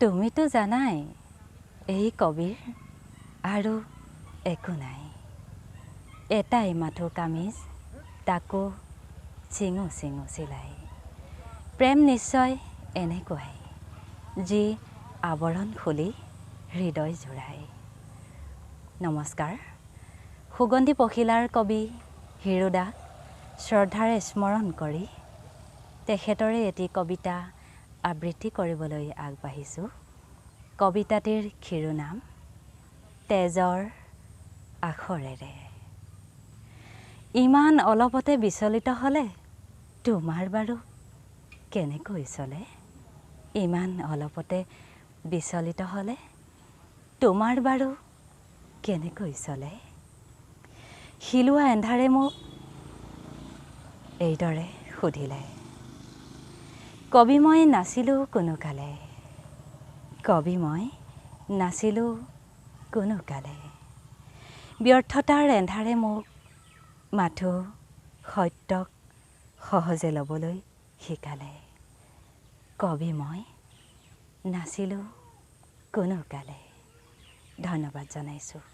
তুমিতো জানাই এই কবিৰ আৰু একো নাই এটাই মাথো কামিজ তাকো চিঙো চিঙো চিলাই প্ৰেম নিশ্চয় এনেকুৱাই যি আৱৰণ খুলি হৃদয় জোৰাই নমস্কাৰ সুগন্ধি পখিলাৰ কবি হিৰুদাক শ্ৰদ্ধাৰে স্মৰণ কৰি তেখেতৰে এটি কবিতা আবৃত্তি কৰিবলৈ আগবাঢ়িছোঁ কবিতাটিৰ শিৰোনাম তেজৰ আখৰেৰে ইমান অলপতে বিচলিত হ'লে তোমাৰ বাৰু কেনেকৈ চলে ইমান অলপতে বিচলিত হ'লে তোমাৰ বাৰু কেনেকৈ চলে শিলোৱা এন্ধাৰে মোক এইদৰে সুধিলে কবি মই নাছিলোঁ কোনো কালে কবি মই নাছিলোঁ কোনো কালে ব্যৰ্থতাৰ এন্ধাৰে মোক মাথো সত্যক সহজে ল'বলৈ শিকালে কবি মই নাছিলোঁ কোনো কালে ধন্যবাদ জনাইছোঁ